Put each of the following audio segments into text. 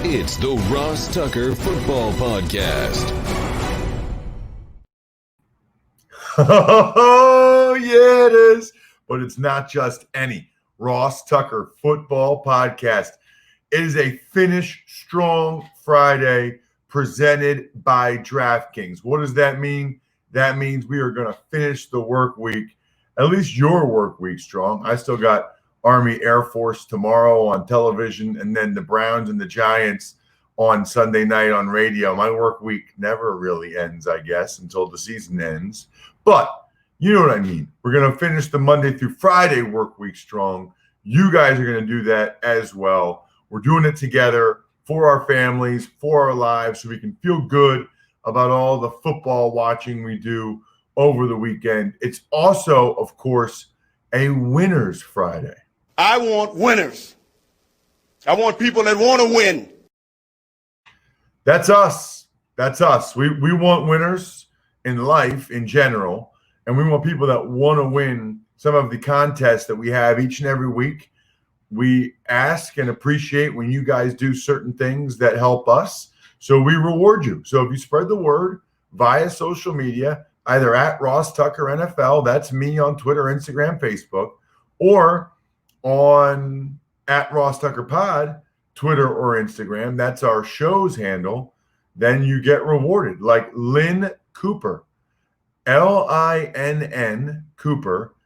It's the Ross Tucker Football Podcast. Oh, yeah, it is. But it's not just any Ross Tucker Football Podcast. It is a Finish Strong Friday presented by DraftKings. What does that mean? That means we are going to finish the work week, at least your work week, strong. I still got Army Air Force tomorrow on television, and then the Browns and the Giants on Sunday night on radio. My work week never really ends, I guess, until the season ends. But you know what I mean. We're going to finish the Monday through Friday work week strong. You guys are going to do that as well. We're doing it together for our families, for our lives, so we can feel good about all the football watching we do over the weekend. It's also, of course, a Winners Friday. I want winners. I want people that want to win. That's us. That's us. We want winners in life in general, and we want people that want to win some of the contests that we have each and every week. We ask and appreciate when you guys do certain things that help us, so we reward you. So if you spread the word via social media, either at Ross Tucker NFL, that's me on Twitter, Instagram, Facebook, or on at RossTuckerPod, Twitter or Instagram, that's our show's handle, then you get rewarded. Like Lynn Cooper, Linn Cooper,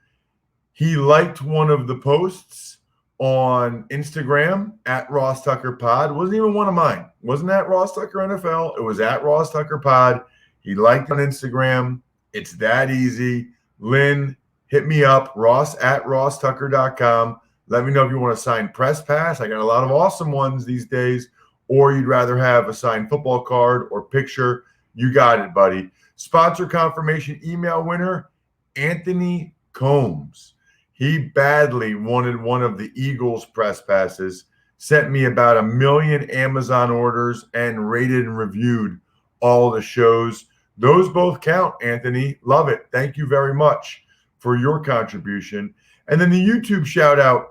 he liked one of the posts on Instagram at RossTuckerPod. It wasn't even one of mine. It wasn't at Ross Tucker NFL. It was at RossTuckerPod. He liked on Instagram. It's that easy. Lynn, hit me up, Ross at RossTucker.com. Let me know if you want to sign press pass. I got a lot of awesome ones these days, or you'd rather have a signed football card or picture. You got it, buddy. Sponsor confirmation email winner, Anthony Combs. He badly wanted one of the Eagles press passes, sent me about 1 million Amazon orders, and rated and reviewed all the shows. Those both count, Anthony. Love it. Thank you very much for your contribution. And then the YouTube shout out,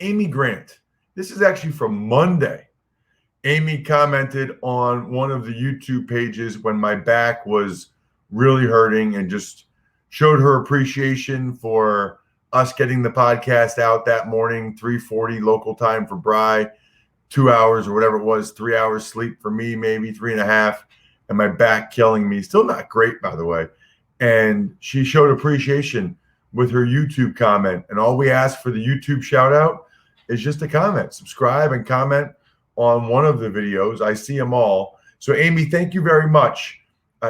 Amy Grant. This is actually from Monday. Amy commented on one of the YouTube pages when my back was really hurting and just showed her appreciation for us getting the podcast out that morning, 3:40 local time for Bri, 2 hours or whatever it was, 3 hours sleep for me, maybe 3.5, and my back killing me. Still not great, by the way. And she showed appreciation with her YouTube comment. And all we ask for the YouTube shout out is just a comment. Subscribe and comment on one of the videos. I see them all. So, Amy, thank you very much.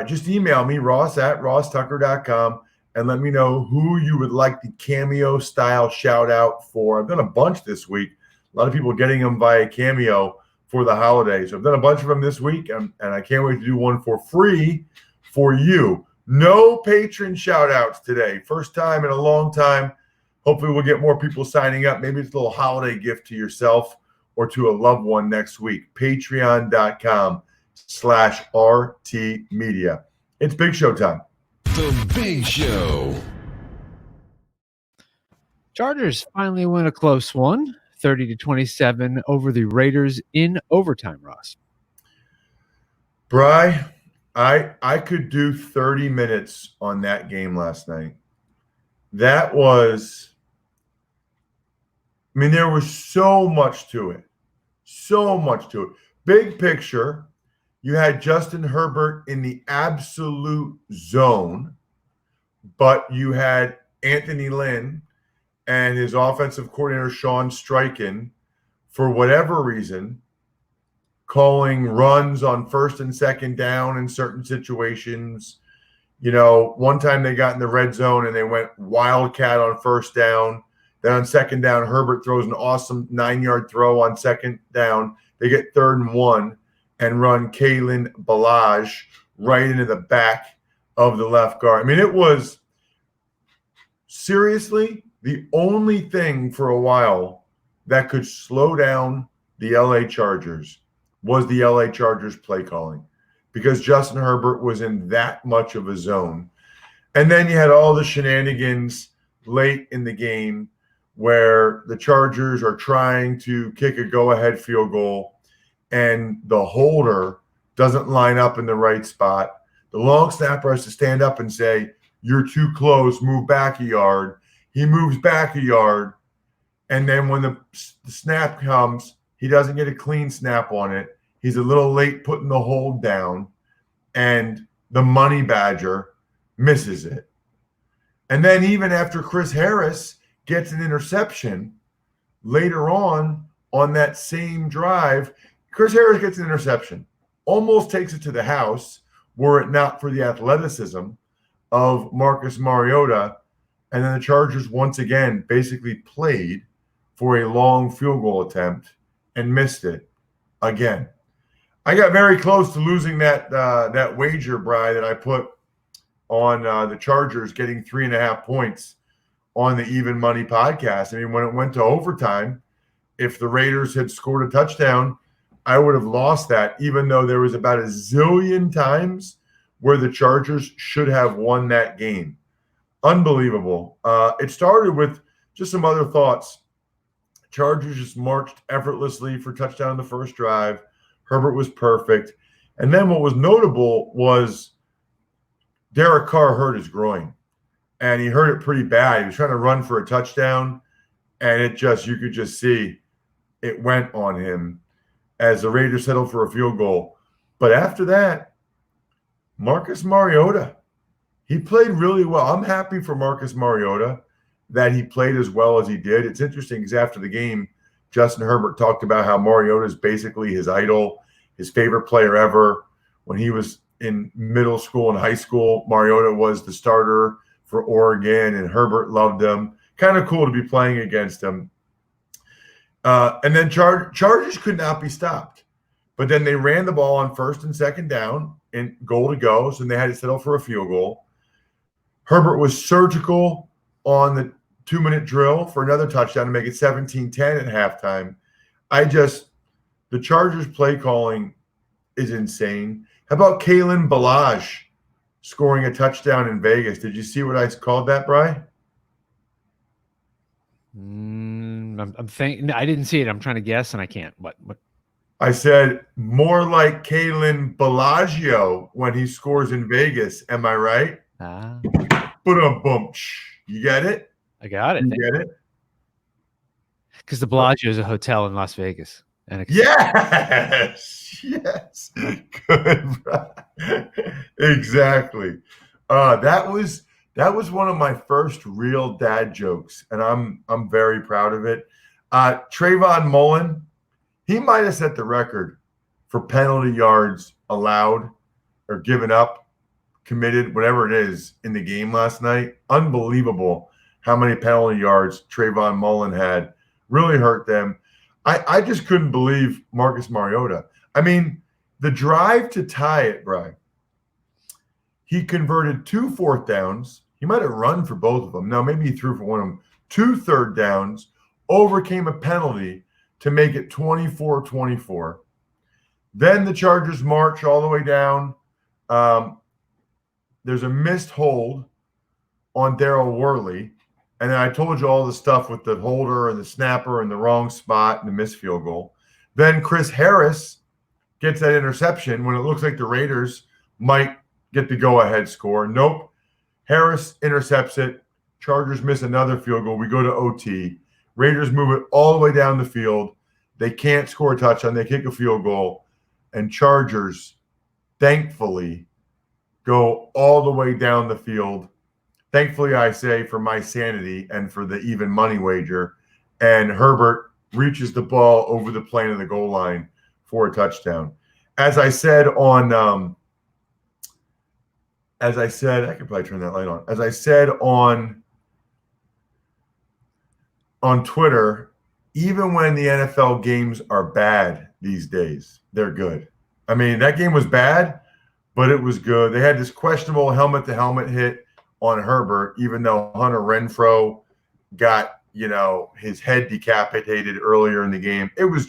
Just email me, Ross at RossTucker.com, and let me know who you would like the cameo-style shout-out for. I've done a bunch this week. A lot of people getting them via Cameo for the holidays. So I've done a bunch of them this week, and I can't wait to do one for free for you. No patron shout-outs today. First time in a long time. Hopefully we'll get more people signing up. Maybe it's a little holiday gift to yourself or to a loved one next week. Patreon.com/RT Media. It's Big Show time. The Big Show. Chargers finally win a close one, 30-27 over the Raiders in overtime, Ross. Bri, I could do 30 minutes on that game last night. That was, I mean, there was so much to it. So much to it. Big picture, you had Justin Herbert in the absolute zone, but you had Anthony Lynn and his offensive coordinator, Sean Steichen, for whatever reason, calling runs on first and second down in certain situations. You know, one time they got in the red zone and they went wildcat on first down. Then on second down, Herbert throws an awesome 9-yard throw on second down. They get 3rd and 1 and run Kalen Ballage right into the back of the left guard. I mean, it was seriously the only thing for a while that could slow down the LA Chargers was the LA Chargers play calling, because Justin Herbert was in that much of a zone. And then you had all the shenanigans late in the game where the Chargers are trying to kick a go-ahead field goal, and the holder doesn't line up in the right spot, the long snapper has to stand up and say, "You're too close, move back a yard." He moves back a yard, and then when the snap comes, he doesn't get a clean snap on it. He's a little late putting the hold down, and the money badger misses it. And then even after Chris Harris gets an interception later on that same drive, Chris Harris gets an interception, almost takes it to the house were it not for the athleticism of Marcus Mariota. And then the Chargers once again basically played for a long field goal attempt and missed it again. I got very close to losing that wager, Bri, that I put on the Chargers getting 3.5 points on the Even Money podcast. I mean, when it went to overtime, if the Raiders had scored a touchdown, I would have lost that, even though there was about a zillion times where the Chargers should have won that game. Unbelievable. It started with just some other thoughts. Chargers just marched effortlessly for touchdown in the first drive. Herbert was perfect. And then what was notable was Derek Carr hurt his groin, and he hurt it pretty bad. He was trying to run for a touchdown, and you could just see it went on him as the Raiders settled for a field goal. But after that, Marcus Mariota, he played really well. I'm happy for Marcus Mariota that he played as well as he did. It's interesting because after the game, Justin Herbert talked about how Mariota is basically his idol, his favorite player ever. When he was in middle school and high school, Mariota was the starter for Oregon, and Herbert loved him. Kind of cool to be playing against him. And then Chargers could not be stopped. But then they ran the ball on first and second down and goal to go, so they had to settle for a field goal. Herbert was surgical on the 2-minute drill for another touchdown to make it 17-10 at halftime. The Chargers play calling is insane. How about Kalen Ballage scoring a touchdown in Vegas? Did you see what I called that, Bri? I'm thinking. I didn't see it. I'm trying to guess, and I can't. What? I said more like Kalen Bellagio when he scores in Vegas. Am I right? Boom. You get it? I got it. You get it? Because the Bellagio is a hotel in Las Vegas. Yes. Good. Exactly. That was one of my first real dad jokes, and I'm very proud of it. Trayvon Mullen, he might have set the record for penalty yards allowed or given up, committed, whatever it is, in the game last night. Unbelievable how many penalty yards Trayvon Mullen had. Really hurt them. I just couldn't believe Marcus Mariota. I mean, the drive to tie it, Brian, he converted 2 4th downs. He might have run for both of them. No, maybe he threw for one of them. 2 3rd downs, overcame a penalty to make it 24-24. Then the Chargers march all the way down. There's a missed hold on Darryl Worley. And then I told you all the stuff with the holder and the snapper in the wrong spot and the missed field goal. Then Chris Harris gets that interception when it looks like the Raiders might get the go-ahead score. Nope. Harris intercepts it. Chargers miss another field goal. We go to OT. Raiders move it all the way down the field. They can't score a touchdown. They kick a field goal. And Chargers, thankfully, go all the way down the field. Thankfully, I say, for my sanity and for the even money wager. And Herbert reaches the ball over the plane of the goal line for a touchdown. As I said, I could probably turn that light on. As I said on Twitter, even when the NFL games are bad these days, they're good. I mean, that game was bad, but it was good. They had this questionable helmet-to-helmet hit on Herbert, even though Hunter Renfrow got, his head decapitated earlier in the game. It was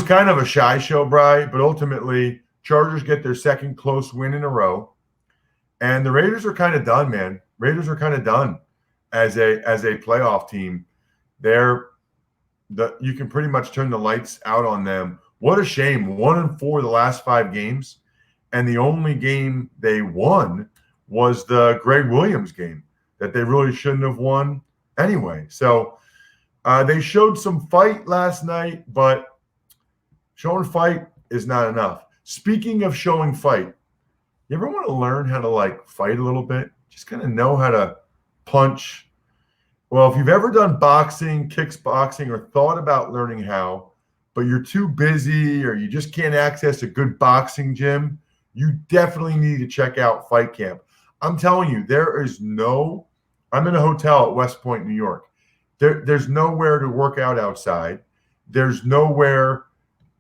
kind of a shy show, Bri, but ultimately Chargers get their second close win in a row. And the Raiders are kind of done, man. Raiders are kind of done as a playoff team. They're you can pretty much turn the lights out on them. What a shame. 1-4 the last 5 games. And the only game they won was the Greg Williams game that they really shouldn't have won anyway. So they showed some fight last night, but showing fight is not enough. Speaking of showing fight, you ever want to learn how to fight a little bit? Just kind of know how to punch. Well, if you've ever done boxing, kickboxing, or thought about learning how, but you're too busy or you just can't access a good boxing gym, you definitely need to check out Fight Camp. I'm telling you, I'm in a hotel at West Point, New York. There's nowhere to work out outside. There's nowhere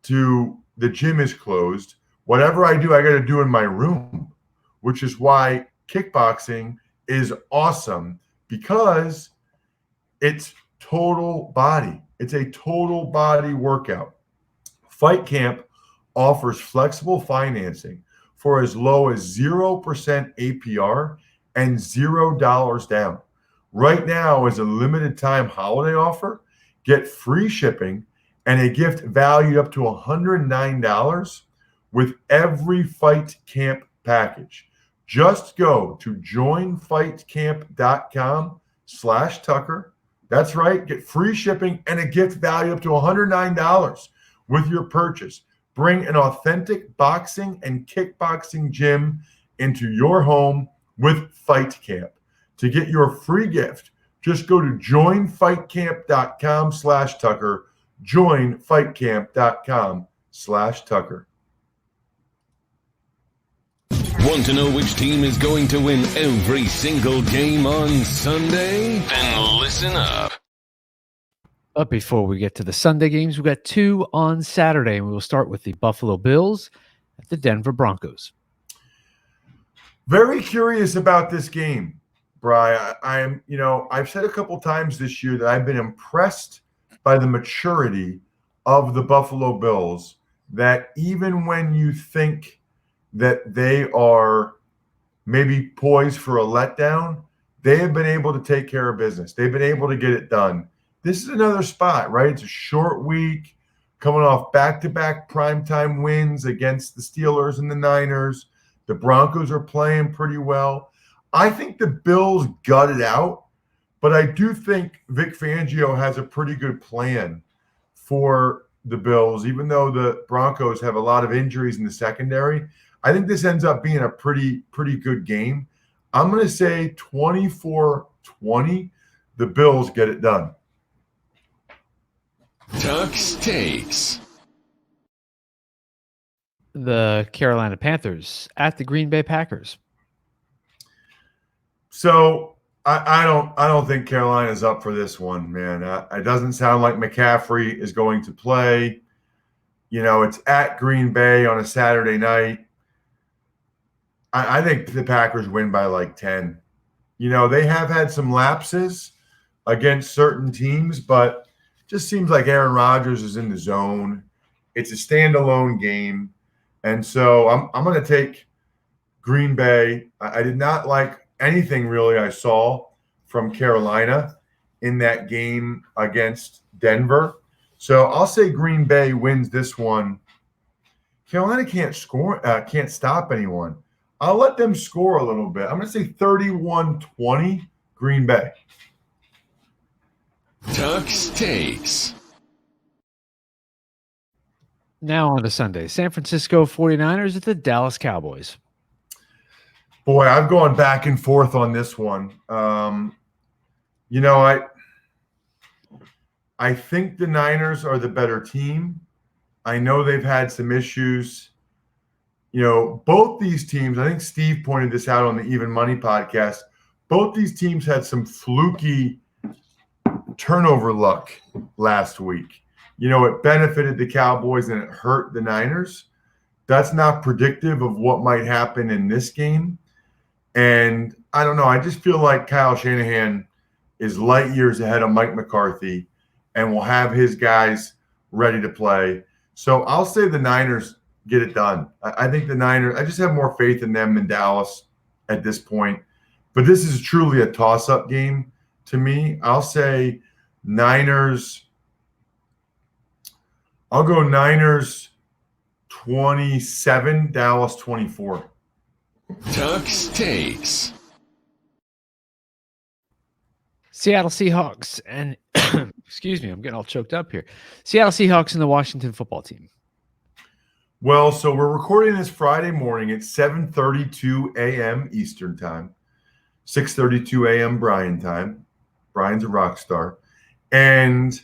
the gym is closed. Whatever I do, I got to do in my room, which is why kickboxing is awesome, because it's total body. It's a total body workout. Fight Camp offers flexible financing for as low as 0% APR and $0 down. Right now, as a limited time holiday offer, get free shipping and a gift valued up to $109 with every Fight Camp package. Just go to joinfightcamp.com/Tucker. That's right. Get free shipping and a gift valued up to $109 with your purchase. Bring an authentic boxing and kickboxing gym into your home with Fight Camp. To get your free gift, just go to joinfightcamp.com/Tucker. joinfightcamp.com/Tucker. Want to know which team is going to win every single game on Sunday? Then listen up. But before we get to the Sunday games, we've got 2 on Saturday, and we will start with the Buffalo Bills at the Denver Broncos. Very curious about this game, Bri. I've said a couple times this year that I've been impressed by the maturity of the Buffalo Bills, that even when you think that they are maybe poised for a letdown, they have been able to take care of business. They've been able to get it done. This is another spot, right? It's a short week, coming off back-to-back primetime wins against the Steelers and the Niners. The Broncos are playing pretty well. I think the Bills gut it out, but I do think Vic Fangio has a pretty good plan for the Bills, even though the Broncos have a lot of injuries in the secondary. I think this ends up being a pretty good game. I'm going to say 24-20. The Bills get it done. Tuck's takes. The Carolina Panthers at the Green Bay Packers. So I don't think Carolina's up for this one, man. It doesn't sound like McCaffrey is going to play. It's at Green Bay on a Saturday night. I think the Packers win by 10. They have had some lapses against certain teams, but it just seems like Aaron Rodgers is in the zone. It's a standalone game. And so I'm going to take Green Bay. I did not like anything really I saw from Carolina in that game against Denver. So I'll say Green Bay wins this one. Carolina can't stop anyone. I'll let them score a little bit. I'm going to say 31-20 Green Bay. Tuck's takes. Now on to Sunday. San Francisco 49ers at the Dallas Cowboys. Boy, I've gone back and forth on this one. I think the Niners are the better team. I know they've had some issues. Both these teams, I think Steve pointed this out on the Even Money podcast, both these teams had some fluky turnover luck last week. It benefited the Cowboys and it hurt the Niners. That's not predictive of what might happen in this game. And I don't know. I just feel like Kyle Shanahan is light years ahead of Mike McCarthy and will have his guys ready to play. So I'll say the Niners get it done. I think the Niners, I just have more faith in them than Dallas at this point. But this is truly a toss-up game to me. I'll say Niners I'll go Niners 27, Dallas 24. Tuck's takes. Seattle Seahawks and excuse me, I'm getting all choked up here. Seattle Seahawks and the Washington football team. Well, so we're recording this Friday morning at 7:32 a.m. Eastern time, 6:32 a.m. Brian time. Brian's a rock star. And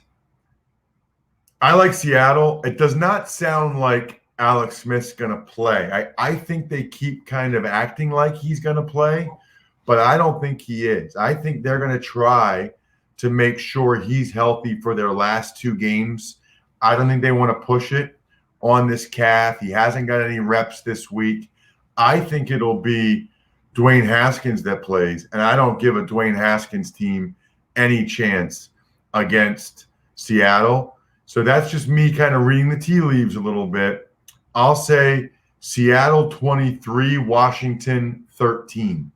I like Seattle. It does not sound like Alex Smith's going to play. I think they keep kind of acting like he's going to play, but I don't think he is. I think they're going to try to make sure he's healthy for their last two games. I don't think they want to push it on this calf. He hasn't got any reps this week. I think it'll be Dwayne Haskins that plays, and I don't give a Dwayne Haskins team any chance against Seattle. So that's just me kind of reading the tea leaves a little bit. I'll say Seattle 23, Washington 13.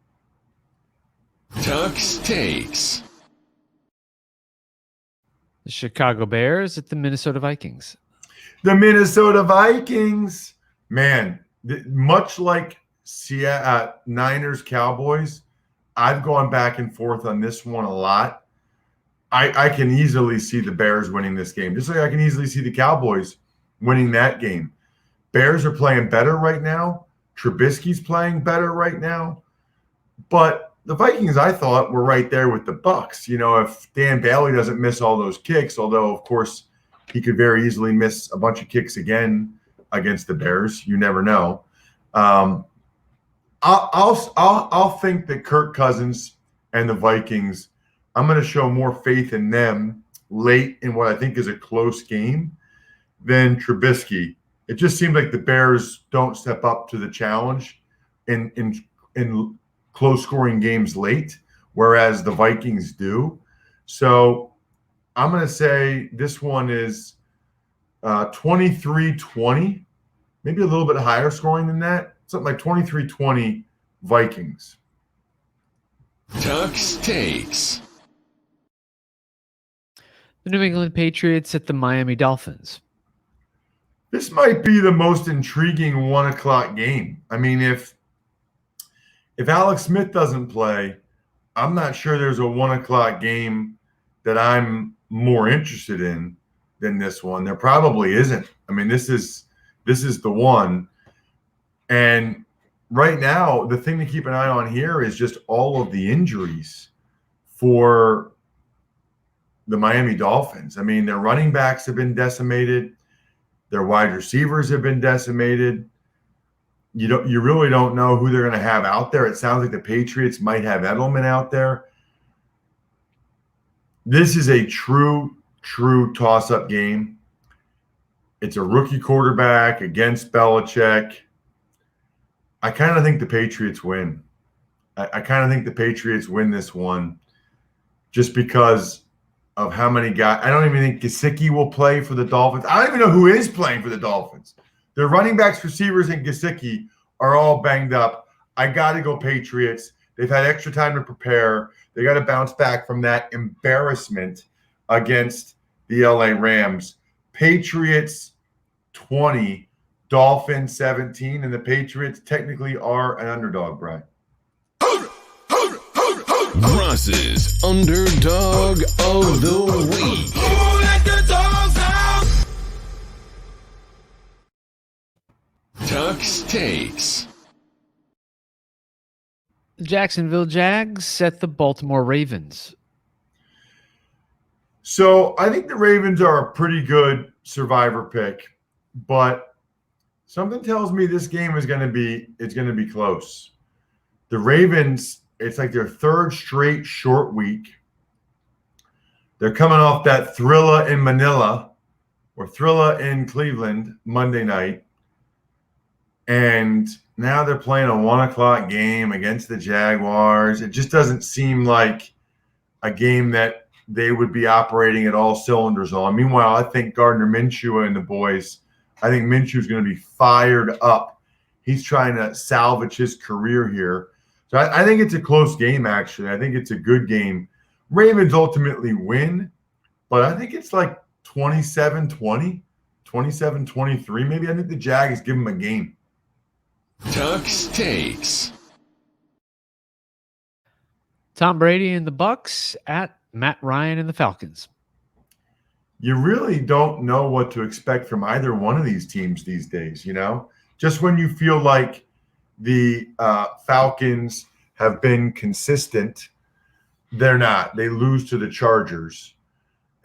Tuck's takes. The Chicago Bears at the Minnesota Vikings. The Minnesota Vikings, man, much like Niners Cowboys, I've gone back and forth on this one a lot. I can easily see the Bears winning this game, just like I can easily see the Cowboys winning that game. Bears are playing better right now. Trubisky's playing better right now. But the Vikings, I thought, were right there with the Bucs. You know, if Dan Bailey doesn't miss all those kicks, although, of course, he could very easily miss a bunch of kicks again against the Bears. You never know. I'll think that Kirk Cousins and the Vikings, I'm going to show more faith in them late in what I think is a close game than Trubisky. It just seems like the Bears don't step up to the challenge in close scoring games late, whereas the Vikings do. So I'm going to say this one is 23-20, maybe a little bit higher scoring than that. Something like 23-20 Vikings. Tuck's takes. The New England Patriots at the Miami Dolphins. This might be the most intriguing 1 o'clock game. I mean, if Alex Smith doesn't play, I'm not sure there's a 1 o'clock game that I'm more interested in than this one. There probably isn't. I mean, this is the one. And right now, the thing to keep an eye on here is just all of the injuries for the Miami Dolphins. I mean, their running backs have been decimated. Their wide receivers have been decimated. You really don't know who they're going to have out there. It sounds like the Patriots might have Edelman out there. This is a true toss-up game. It's a rookie quarterback against Belichick. I kind of think the Patriots win. I kind of think the Patriots win this one just because of how many guys. I don't even think Gesicki will play for the Dolphins. I don't even know who is playing for the Dolphins. Their running backs, receivers, and Gesicki are all banged up. I got to go Patriots. They've had extra time to prepare. They got to bounce back from that embarrassment against the LA Rams. Patriots 20, Dolphins 17, and the Patriots technically are an underdog, Brian. Ross's Underdog of the Week. Who let the dogs out? Tuck's takes. The Jacksonville Jags at the Baltimore Ravens. So I think the Ravens are a pretty good survivor pick, but something tells me this game is going to be close. The Ravens, it's like their third straight short week. They're coming off that Thrilla in Manila or Thrilla in Cleveland Monday night. And now they're playing a 1 o'clock game against the Jaguars. It just doesn't seem like a game that they would be operating at all cylinders on. Meanwhile, I think Gardner Minshew and the boys, I think Minshew's going to be fired up. He's trying to salvage his career here. So I think it's a close game, actually. I think it's a good game. Ravens ultimately win, but I think it's like 27-20, 27-23 maybe. I think the Jags give them a game. Tuck's takes. Tom Brady and the Bucks at Matt Ryan and the Falcons. You really don't know what to expect from either one of these teams these days, you know? Just when you feel like the Falcons have been consistent, they're not. They lose to the Chargers.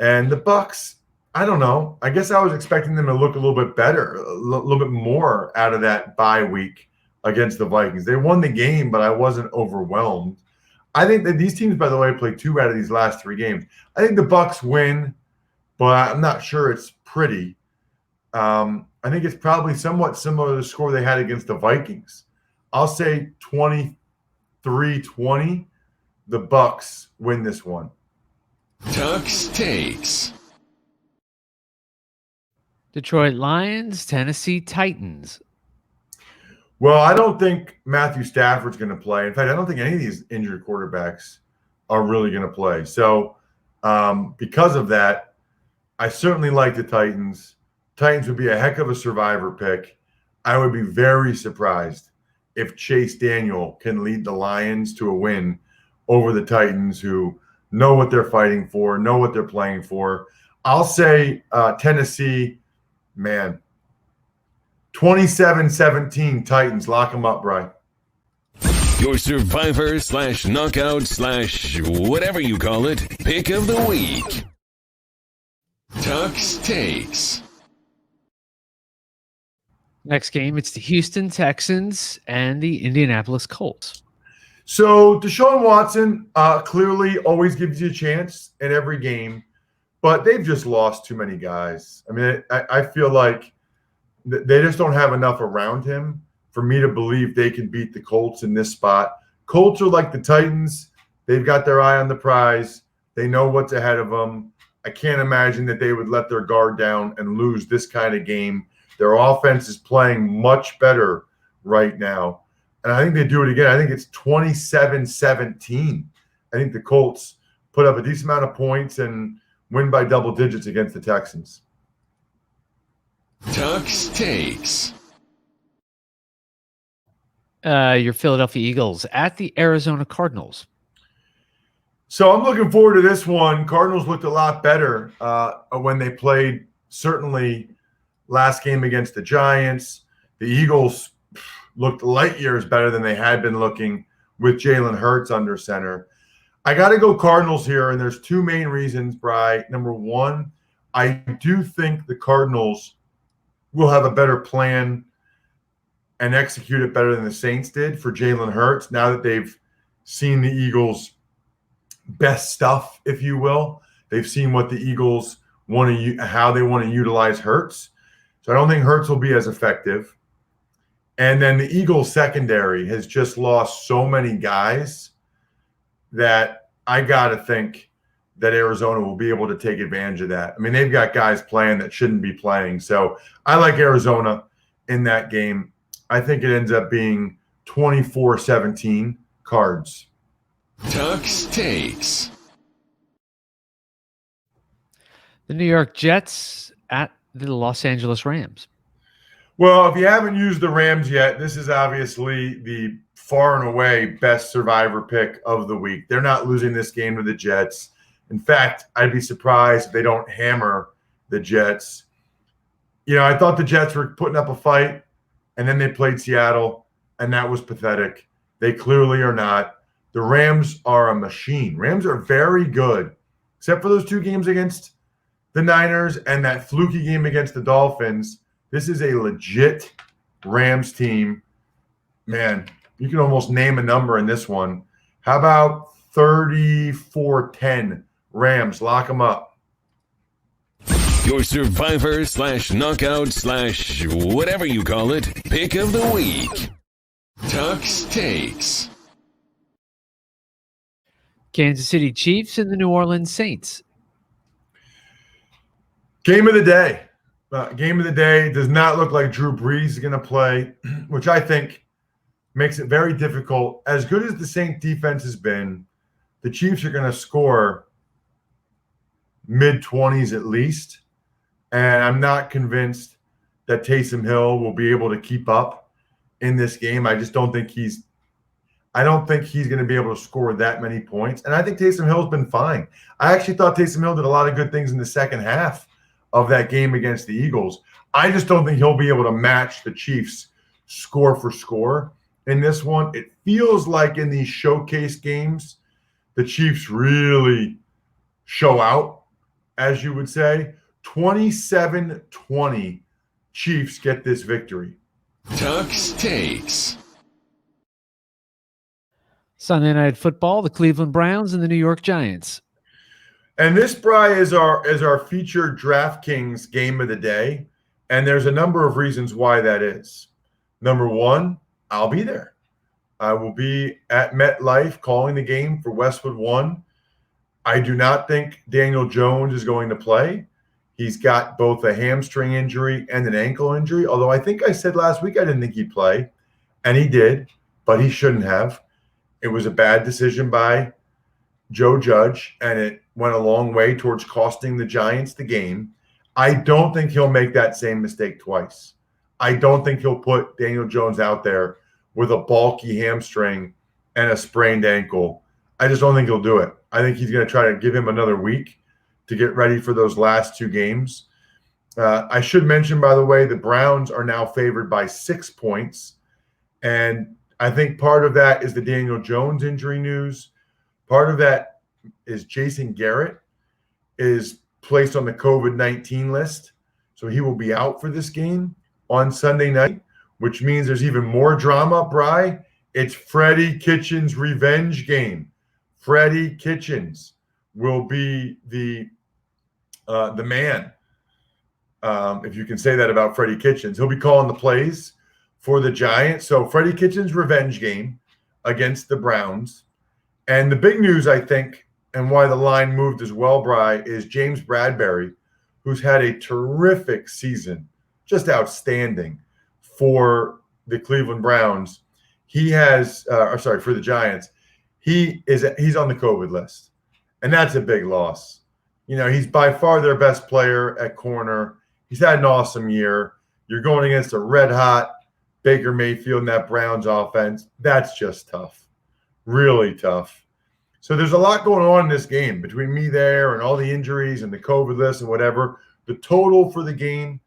And the Bucks, I don't know. I guess I was expecting them to look a little bit better, a little bit more out of that bye week against the Vikings. They won the game, but I wasn't overwhelmed. I think that these teams, by the way, played 2 out of these last 3 games. I think the Bucks win, but I'm not sure it's pretty. I think it's probably somewhat similar to the score they had against the Vikings. I'll say 23-20. The Bucks win this one. Tuck's takes. Detroit Lions, Tennessee Titans. Well, I don't think Matthew Stafford's going to play. In fact, I don't think any of these injured quarterbacks are really going to play. So because of that, I certainly like the Titans. Titans would be a heck of a survivor pick. I would be very surprised if Chase Daniel can lead the Lions to a win over the Titans, who know what they're fighting for, know what they're playing for. I'll say Tennessee, man, 27-17 Titans. Lock them up, Brian. Your survivor / knockout / whatever you call it, pick of the week. Tuck's takes. Next game, it's the Houston Texans and the Indianapolis Colts. So Deshaun Watson clearly always gives you a chance in every game, but they've just lost too many guys. I mean, I feel like they just don't have enough around him for me to believe they can beat the Colts in this spot. Colts are like the Titans. They've got their eye on the prize. They know what's ahead of them. I can't imagine that they would let their guard down and lose this kind of game. Their offense is playing much better right now. And I think they do it again. I think it's 27-17. I think the Colts put up a decent amount of points and win by double digits against the Texans. Tuck's takes. Your Philadelphia Eagles at the Arizona Cardinals. So I'm looking forward to this one. Cardinals looked a lot better when they played, certainly last game against the Giants. The Eagles looked light years better than they had been looking with Jalen Hurts under center. I got to go Cardinals here, and there's 2 main reasons, Bri. Number one, I do think the Cardinals will have a better plan and execute it better than the Saints did for Jalen Hurts now that they've seen the Eagles' best stuff, if you will. They've seen what the Eagles want to, how they want to utilize Hurts. So I don't think Hurts will be as effective. And then the Eagles secondary has just lost so many guys that I got to think that Arizona will be able to take advantage of that. I mean, they've got guys playing that shouldn't be playing. So I like Arizona in that game. I think it ends up being 24-17 Cards. Tuck's takes. The New York Jets at the Los Angeles Rams. Well, if you haven't used the Rams yet, this is obviously the far and away best survivor pick of the week. They're not losing this game to the Jets. In fact, I'd be surprised if they don't hammer the Jets. You know, I thought the Jets were putting up a fight, and then they played Seattle, and that was pathetic. They clearly are not. The Rams are a machine. Rams are very good, except for those 2 games against the Niners and that fluky game against the Dolphins. This is a legit Rams team. Man, you can almost name a number in this one. How about 34-10 Rams? Lock them up. Your survivor / knockout / whatever you call it, pick of the week. Tuck's takes. Kansas City Chiefs and the New Orleans Saints. Game of the day. Game of the day does not look like Drew Brees is going to play, which I think makes it very difficult. As good as the Saints defense has been, the Chiefs are going to score mid-20s at least. And I'm not convinced that Taysom Hill will be able to keep up in this game. I just don't think he's going to be able to score that many points. And I think Taysom Hill's been fine. I actually thought Taysom Hill did a lot of good things in the second half of that game against the Eagles. I just don't think he'll be able to match the Chiefs score for score in this one. It feels like in these showcase games, the Chiefs really show out, as you would say. 27-20, Chiefs get this victory. Tuck's Takes. Sunday Night Football, the Cleveland Browns and the New York Giants. And this, Bri, is our featured DraftKings game of the day. And there's a number of reasons why that is. Number one, I'll be there. I will be at MetLife calling the game for Westwood One. I do not think Daniel Jones is going to play. He's got both a hamstring injury and an ankle injury, although I think I said last week I didn't think he'd play, and he did, but he shouldn't have. It was a bad decision by Joe Judge, and it went a long way towards costing the Giants the game. I don't think he'll make that same mistake twice. I don't think he'll put Daniel Jones out there with a bulky hamstring and a sprained ankle. I just don't think he'll do it. I think he's going to try to give him another week to get ready for those last two games. I should mention, by the way, the Browns are now favored by 6 points. And I think part of that is the Daniel Jones injury news. Part of that is Jason Garrett is placed on the COVID-19 list. So he will be out for this game on Sunday night, which means there's even more drama, Bri. It's Freddie Kitchens' revenge game. Freddie Kitchens will be the man, if you can say that about Freddie Kitchens. He'll be calling the plays for the Giants. So Freddie Kitchens' revenge game against the Browns. And the big news, I think, and why the line moved as well, Bri, is James Bradbury, who's had a terrific season, just outstanding for the Cleveland Browns. He has, for the Giants. He's on the COVID list, and that's a big loss. You know, he's by far their best player at corner. He's had an awesome year. You're going against a red-hot Baker Mayfield in that Browns offense. That's just tough, really tough. So there's a lot going on in this game between me there and all the injuries and the COVID list and whatever. The total for the game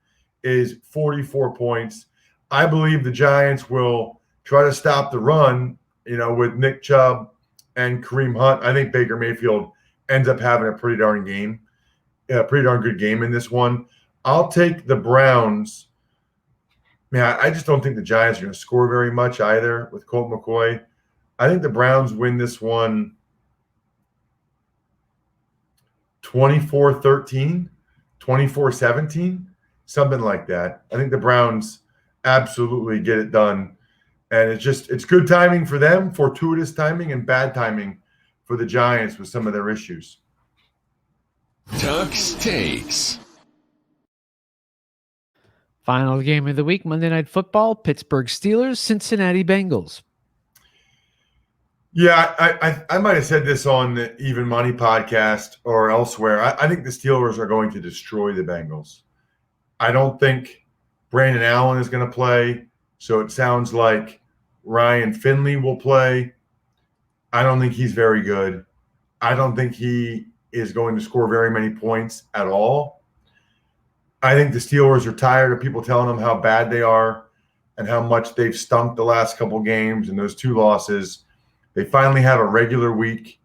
is 44 points. I believe the Giants will try to stop the run, with Nick Chubb and Kareem Hunt. I think Baker Mayfield ends up having a pretty darn good game in this one. I'll take the Browns. Man, I just don't think the Giants are going to score very much either with Colt McCoy. I think the Browns win this one 24-13, 24-17, something like that. I think the Browns absolutely get it done. And it's good timing for them, fortuitous timing, and bad timing for the Giants with some of their issues. Tuck's Takes. Final game of the week, Monday Night Football, Pittsburgh Steelers, Cincinnati Bengals. Yeah, I might have said this on the Even Money podcast or elsewhere. I think the Steelers are going to destroy the Bengals. I don't think Brandon Allen is going to play, so it sounds like Ryan Finley will play. I don't think he's very good. I don't think he is going to score very many points at all. I think the Steelers are tired of people telling them how bad they are and how much they've stunk the last couple games and those 2 losses. They finally have a regular week.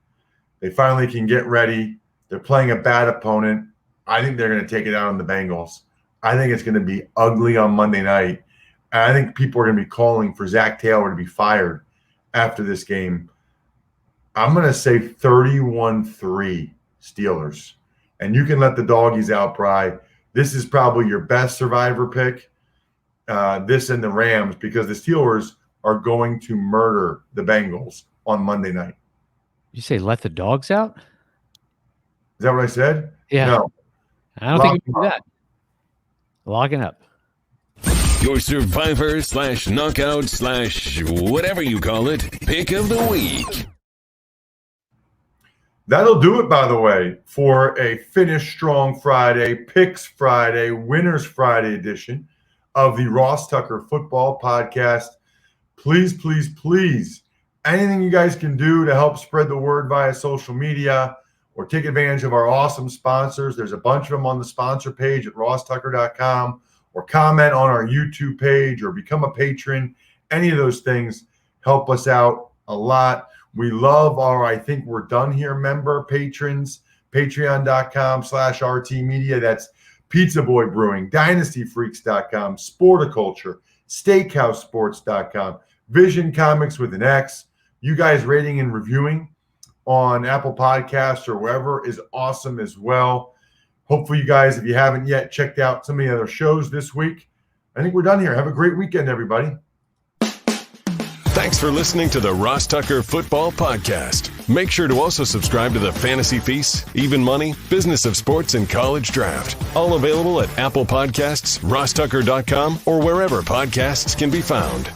They finally can get ready. They're playing a bad opponent. I think they're going to take it out on the Bengals. I think it's going to be ugly on Monday night. And I think people are going to be calling for Zach Taylor to be fired after this game. I'm going to say 31-3 Steelers. And you can let the doggies out, Bri. This is probably your best survivor pick, this and the Rams, because the Steelers are going to murder the Bengals on Monday night. You say let the dogs out? Is that what I said? Yeah. No. I don't think you can do that. Logging up. Your survivor / knockout / whatever you call it, pick of the week. That'll do it, by the way, for a Finish Strong Friday, Picks Friday, Winners Friday edition of the Ross Tucker Football Podcast. Please, please, please, anything you guys can do to help spread the word via social media or take advantage of our awesome sponsors. There's a bunch of them on the sponsor page at RossTucker.com, or comment on our YouTube page or become a patron. Any of those things help us out a lot. We love our I Think We're Done Here member patrons, patreon.com/RT Media. That's Pizza Boy Brewing, DynastyFreaks.com, Sporticulture, SteakhouseSports.com, Vision Comics with an X. You guys rating and reviewing on Apple Podcasts or wherever is awesome as well. Hopefully you guys, if you haven't yet, checked out some of the other shows this week. I think we're done here. Have a great weekend, everybody. Thanks for listening to the Ross Tucker Football Podcast. Make sure to also subscribe to the Fantasy Feast, Even Money, Business of Sports, and College Draft. All available at Apple Podcasts, RossTucker.com, or wherever podcasts can be found.